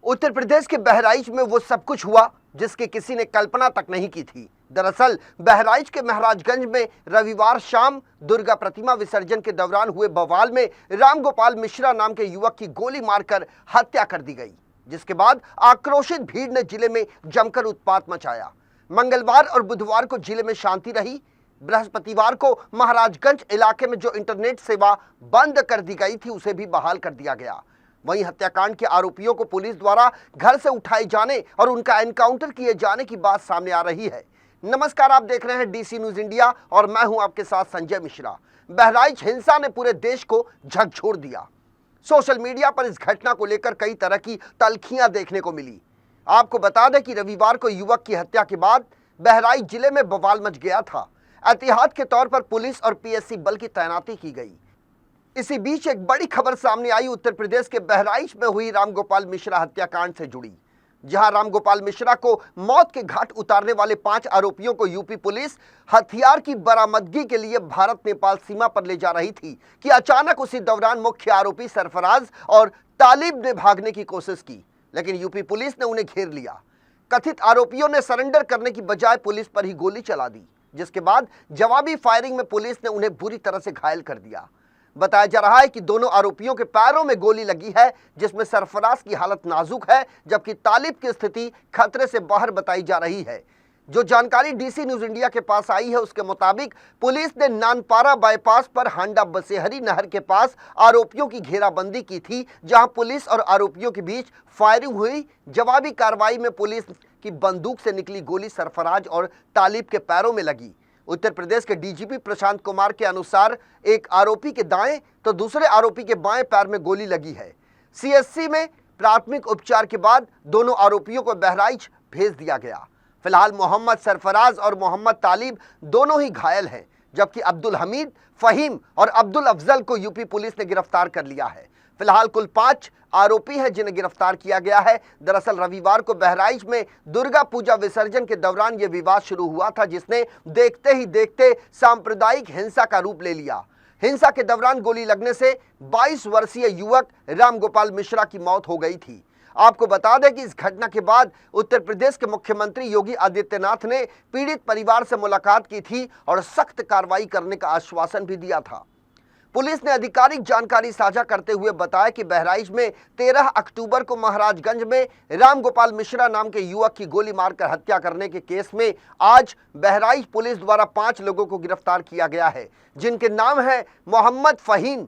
उत्तर प्रदेश के बहराइच में वो सब कुछ हुआ जिसकी किसी ने कल्पना तक नहीं की थी। दरअसल बहराइच के महाराजगंज में रविवार शाम दुर्गा प्रतिमा विसर्जन के दौरान हुए बवाल में रामगोपाल मिश्रा नाम के युवक की गोली मारकर हत्या कर दी गई, जिसके बाद आक्रोशित भीड़ ने जिले में जमकर उत्पात मचाया। मंगलवार और बुधवार को जिले में शांति रही। बृहस्पतिवार को महाराजगंज इलाके में जो इंटरनेट सेवा बंद कर दी गई थी उसे भी बहाल कर दिया गया। वहीं हत्याकांड के आरोपियों को पुलिस द्वारा घर से उठाए जाने और उनका एनकाउंटर किए जाने की बात सामने आ रही है। नमस्कार, आप देख रहे हैं डीसी न्यूज इंडिया और मैं हूं आपके साथ संजय मिश्रा। बहराइच हिंसा ने पूरे देश को झकझोर दिया। सोशल मीडिया पर इस घटना को लेकर कई तरह की तल्खियां देखने को मिली। आपको बता दें कि रविवार को युवक की हत्या के बाद बहराइच जिले में बवाल मच गया था। एहतियात के तौर पर पुलिस और पीएससी बल की तैनाती की गई। इसी बीच एक बड़ी खबर सामने आई उत्तर प्रदेश के बहराइच में हुई रामगोपाल मिश्रा हत्याकांड से जुड़ी, जहां रामगोपाल मिश्रा को मौत के घाट उतारने वाले 5 आरोपियों को यूपी पुलिस हथियार की बरामदगी के लिए भारत नेपाल सीमा पर ले जा रही थी कि अचानक उसी दौरान मुख्य आरोपी सरफराज और तालिब ने भागने की कोशिश की, लेकिन यूपी पुलिस ने उन्हें घेर लिया। कथित आरोपियों ने सरेंडर करने की बजाय पुलिस पर ही गोली चला दी, जिसके बाद जवाबी फायरिंग में पुलिस ने उन्हें बुरी तरह से घायल कर दिया। बताया जा रहा है कि दोनों आरोपियों के पैरों में गोली लगी है, जिसमें सरफराज की हालत नाजुक है, जबकि तालिब की स्थिति खतरे से बाहर बताई जा रही है। जो जानकारी डीसी न्यूज इंडिया के पास आई है उसके मुताबिक पुलिस ने नानपारा बाईपास पर हांडा बसेहरी नहर के पास आरोपियों की घेराबंदी की थी, जहां पुलिस और आरोपियों के बीच फायरिंग हुई। जवाबी कार्रवाई में पुलिस की बंदूक से निकली गोली सरफराज और तालिब के पैरों में लगी। उत्तर प्रदेश के डीजीपी प्रशांत कुमार के अनुसार एक आरोपी के दाएं तो दूसरे आरोपी के बाएं पैर में गोली लगी है। सीएससी में प्राथमिक उपचार के बाद दोनों आरोपियों को बहराइच भेज दिया गया। फिलहाल मोहम्मद सरफराज और मोहम्मद तालिब दोनों ही घायल हैं, जबकि अब्दुल हमीद, फहीम और अब्दुल अफजल को यूपी पुलिस ने गिरफ्तार कर लिया है। फिलहाल कुल 5 आरोपी हैं जिन्हें गिरफ्तार किया गया है। दरअसल रविवार को बहराइच में दुर्गा पूजा विसर्जन के दौरान यह विवाद शुरू हुआ था, जिसने देखते ही देखते सांप्रदायिक हिंसा का रूप ले लिया। हिंसा के दौरान गोली लगने से 22 वर्षीय युवक रामगोपाल मिश्रा की मौत हो गई थी। आपको बता दें कि इस घटना के बाद उत्तर प्रदेश के मुख्यमंत्री योगी आदित्यनाथ ने पीड़ित परिवार से मुलाकात की थी और सख्त कार्रवाई करने का आश्वासन भी दिया था। पुलिस ने आधिकारिक जानकारी साझा करते हुए बताया कि बहराइच में 13 अक्टूबर को महाराजगंज में रामगोपाल मिश्रा नाम के युवक की गोली मारकर हत्या करने के केस में आज बहराइच पुलिस द्वारा 5 लोगों को गिरफ्तार किया गया है, जिनके नाम है मोहम्मद फहीम,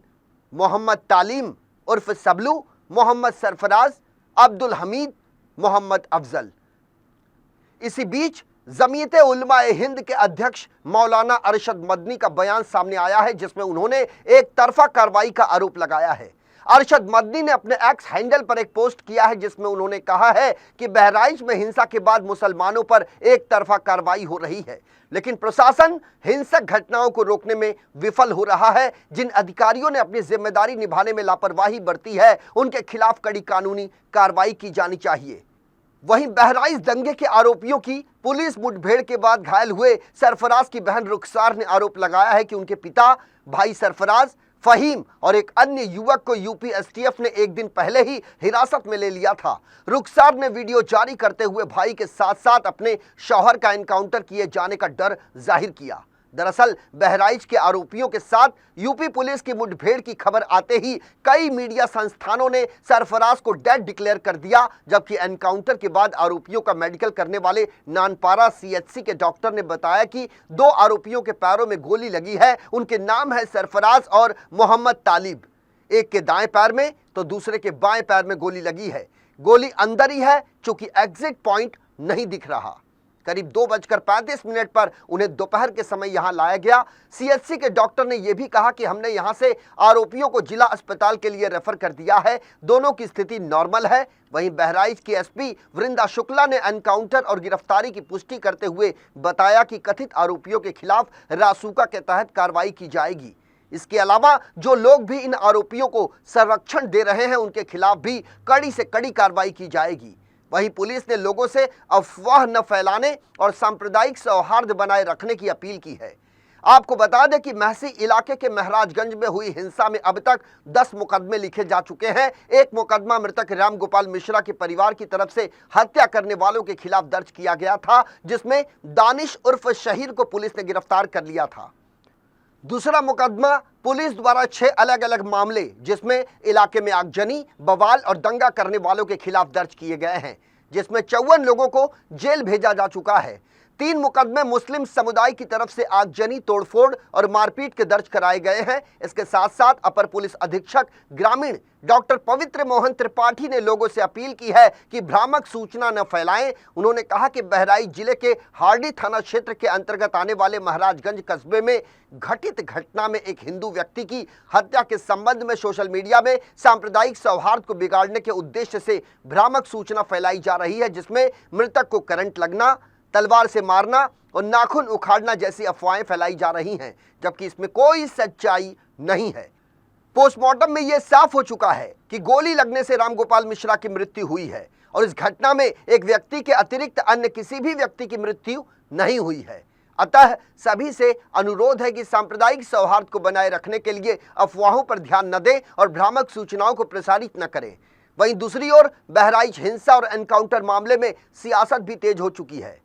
मोहम्मद तालीम उर्फ सबलू, मोहम्मद सरफराज, अब्दुल हमीद, मोहम्मद अफजल। इसी बीच जमीयत उलमा-ए हिंद के अध्यक्ष मौलाना अरशद मदनी का बयान सामने आया है, जिसमें उन्होंने एक तरफा कार्रवाई का आरोप लगाया है। अरशद मदनी ने अपने एक्स हैंडल पर एक पोस्ट किया है, जिसमें उन्होंने कहा है कि बहराइच में हिंसा के बाद मुसलमानों पर एक तरफा कार्रवाई हो रही है, लेकिन प्रशासन हिंसक घटनाओं को रोकने में विफल हो रहा है। जिन अधिकारियों ने अपनी जिम्मेदारी निभाने में लापरवाही बरती है, उनके खिलाफ कड़ी कानूनी कार्रवाई की जानी चाहिए। वहीं बहराइच दंगे के आरोपियों की पुलिस मुठभेड़ के बाद घायल हुए सरफराज की बहन रुखसार ने आरोप लगाया है कि उनके पिता, भाई सरफराज, फहीम और एक अन्य युवक को यूपी एसटीएफ ने एक दिन पहले ही हिरासत में ले लिया था। रुखसार ने वीडियो जारी करते हुए भाई के साथ साथ अपने शौहर का एनकाउंटर किए जाने का डर जाहिर किया। दरअसल बहराइच के आरोपियों के साथ यूपी पुलिस की मुठभेड़ की खबर आते ही कई मीडिया संस्थानों ने सरफराज को डेड डिक्लेयर कर दिया, जबकि एनकाउंटर के बाद आरोपियों का मेडिकल करने वाले नानपारा सीएचसी के डॉक्टर ने बताया कि 2 आरोपियों के पैरों में गोली लगी है। उनके नाम है सरफराज और मोहम्मद तालिब। एक के दाएं पैर में तो दूसरे के बाएं पैर में गोली लगी है। गोली अंदर ही है, चूंकि एग्जिट पॉइंट नहीं दिख रहा। करीब 2:35 पर उन्हें दोपहर के समय यहां लाया गया। सीएचसी के डॉक्टर ने यह भी कहा कि हमने यहां से आरोपियों को जिला अस्पताल के लिए रेफर कर दिया है, दोनों की स्थिति नॉर्मल है। वहीं बहराइच की एसपी वृंदा शुक्ला ने एनकाउंटर और गिरफ्तारी की पुष्टि करते हुए बताया कि कथित आरोपियों के खिलाफ रासुका के तहत कार्रवाई की जाएगी। इसके अलावा जो लोग भी इन आरोपियों को संरक्षण दे रहे हैं, उनके खिलाफ भी कड़ी से कड़ी कार्रवाई की जाएगी। वहीं पुलिस ने लोगों से अफवाह न फैलाने और सांप्रदायिक सौहार्द बनाए रखने की अपील की है। आपको बता दें कि महसी इलाके के महराजगंज में हुई हिंसा में अब तक 10 मुकदमे लिखे जा चुके हैं। एक मुकदमा मृतक रामगोपाल मिश्रा के परिवार की तरफ से हत्या करने वालों के खिलाफ दर्ज किया गया था, जिसमें दानिश उर्फ शहीर को पुलिस ने गिरफ्तार कर लिया था। दूसरा मुकदमा पुलिस द्वारा 6 अलग अलग मामले जिसमें इलाके में आगजनी, बवाल और दंगा करने वालों के खिलाफ दर्ज किए गए हैं, जिसमें 54 लोगों को जेल भेजा जा चुका है। 3 मुकदमे मुस्लिम समुदाय की तरफ से आगजनी, तोड़फोड़ और मारपीट के दर्ज कराए गए हैं। इसके साथ साथ अपर पुलिस अधीक्षक ग्रामीण डॉक्टर पवित्र मोहन त्रिपाठी ने लोगों से अपील की है कि भ्रामक सूचना न फैलाएं। उन्होंने कहा कि बहराइच जिले के हार्डी थाना क्षेत्र के अंतर्गत आने वाले महराजगंज कस्बे में घटित घटना में एक हिंदू व्यक्ति की हत्या के संबंध में सोशल मीडिया में सांप्रदायिक सौहार्द को बिगाड़ने के उद्देश्य से भ्रामक सूचना फैलाई जा रही है, जिसमें मृतक को करंट लगना, तलवार से मारना और नाखून उखाड़ना जैसी अफवाहें फैलाई जा रही हैं, जबकि इसमें कोई सच्चाई नहीं है। पोस्टमार्टम में यह साफ हो चुका है कि गोली लगने से रामगोपाल मिश्रा की मृत्यु हुई है और इस घटना में एक व्यक्ति के अतिरिक्त अन्य किसी भी व्यक्ति की मृत्यु नहीं हुई है। अतः सभी से अनुरोध है कि सांप्रदायिक सौहार्द को बनाए रखने के लिए अफवाहों पर ध्यान न दें और भ्रामक सूचनाओं को प्रसारित न करें। वहीं दूसरी ओर बहराइच हिंसा और एनकाउंटर मामले में सियासत भी तेज हो चुकी है।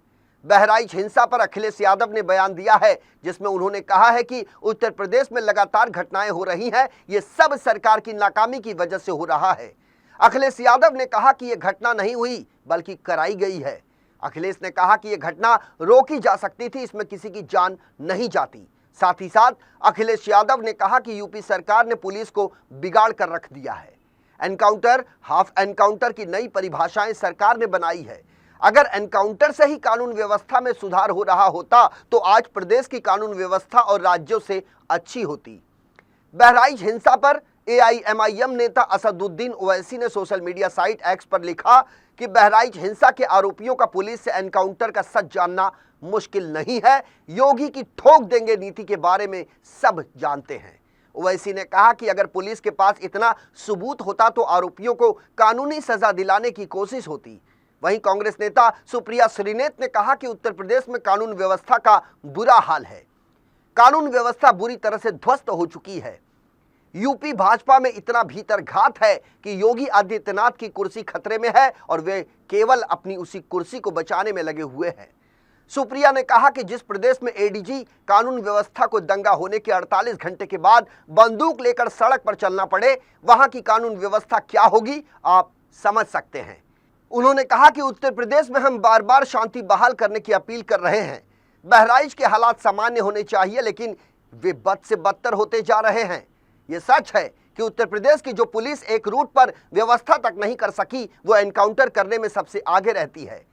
बहराइच हिंसा पर अखिलेश यादव ने बयान दिया है, जिसमें उन्होंने कहा है कि उत्तर प्रदेश में लगातार घटनाएं हो रही हैं, ये सब सरकार की नाकामी की वजह से हो रहा है। अखिलेश यादव ने कहा कि यह घटना नहीं हुई बल्कि कराई गई है। अखिलेश ने कहा कि यह घटना रोकी जा सकती थी, इसमें किसी की जान नहीं जाती। साथ ही साथ अखिलेश यादव ने कहा कि यूपी सरकार ने पुलिस को बिगाड़ कर रख दिया है। एनकाउंटर, हाफ एनकाउंटर की नई परिभाषाएं सरकार ने बनाई है। अगर एनकाउंटर से ही कानून व्यवस्था में सुधार हो रहा होता तो आज प्रदेश की कानून व्यवस्था और राज्यों से अच्छी होती। बहराइच हिंसा पर एआईएमआईएम नेता असदुद्दीन ओवैसी ने सोशल मीडिया साइट एक्स पर लिखा कि बहराइच हिंसा के आरोपियों का पुलिस से एनकाउंटर का सच जानना मुश्किल नहीं है। योगी की ठोक देंगे नीति के बारे में सब जानते हैं। ओवैसी ने कहा कि अगर पुलिस के पास इतना सबूत होता तो आरोपियों को कानूनी सजा दिलाने की कोशिश होती। वहीं कांग्रेस नेता सुप्रिया श्रीनेत ने कहा कि उत्तर प्रदेश में कानून व्यवस्था का बुरा हाल है। कानून व्यवस्था बुरी तरह से ध्वस्त हो चुकी है। यूपी भाजपा में इतना भीतरघात है कि योगी आदित्यनाथ की कुर्सी खतरे में है और वे केवल अपनी उसी कुर्सी को बचाने में लगे हुए हैं। सुप्रिया ने कहा कि जिस प्रदेश में एडीजी कानून व्यवस्था को दंगा होने के 48 घंटे के बाद बंदूक लेकर सड़क पर चलना पड़े, वहां की कानून व्यवस्था क्या होगी आप समझ सकते हैं। उन्होंने कहा कि उत्तर प्रदेश में हम बार बार शांति बहाल करने की अपील कर रहे हैं। बहराइच के हालात सामान्य होने चाहिए, लेकिन वे बद से बदतर होते जा रहे हैं। ये सच है कि उत्तर प्रदेश की जो पुलिस एक रूट पर व्यवस्था तक नहीं कर सकी, वो एनकाउंटर करने में सबसे आगे रहती है।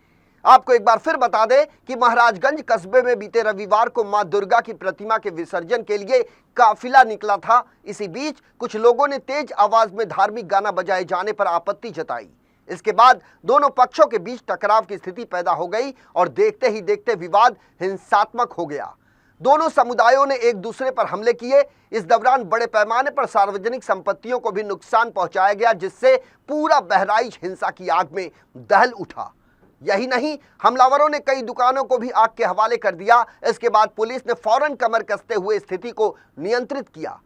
आपको एक बार फिर बता दें कि महराजगंज कस्बे में बीते रविवार को मां दुर्गा की प्रतिमा के विसर्जन के लिए काफिला निकला था। इसी बीच कुछ लोगों ने तेज आवाज में धार्मिक गाना बजाए जाने पर आपत्ति जताई। इसके बाद दोनों पक्षों के बीच टकराव की स्थिति पैदा हो गई और देखते ही देखते विवाद हिंसात्मक हो गया। दोनों समुदायों ने एक दूसरे पर हमले किए। इस दौरान बड़े पैमाने पर सार्वजनिक संपत्तियों को भी नुकसान पहुंचाया गया, जिससे पूरा बहराइच हिंसा की आग में दहल उठा। यही नहीं, हमलावरों ने कई दुकानों को भी आग के हवाले कर दिया। इसके बाद पुलिस ने फौरन कमर कसते हुए स्थिति को नियंत्रित किया।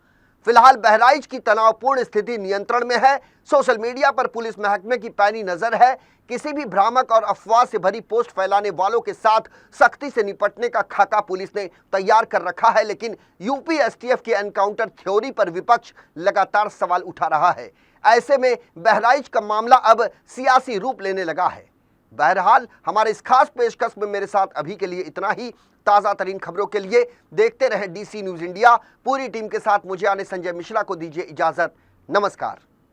फिलहाल बहराइच की तनावपूर्ण स्थिति नियंत्रण में है। सोशल मीडिया पर पुलिस महकमे की पैनी नजर है। किसी भी भ्रामक और अफवाह से भरी पोस्ट फैलाने वालों के साथ सख्ती से निपटने का खाका पुलिस ने तैयार कर रखा है, लेकिन यूपी एसटीएफ की एनकाउंटर थ्योरी पर विपक्ष लगातार सवाल उठा रहा है। ऐसे में बहराइच का मामला अब सियासी रूप लेने लगा है। बहरहाल हमारे इस खास पेशकश में मेरे साथ अभी के लिए इतना ही। ताज़ा तरीन खबरों के लिए देखते रहें डीसी न्यूज़ इंडिया। पूरी टीम के साथ मुझे आने संजय मिश्रा को दीजिए इजाज़त। नमस्कार।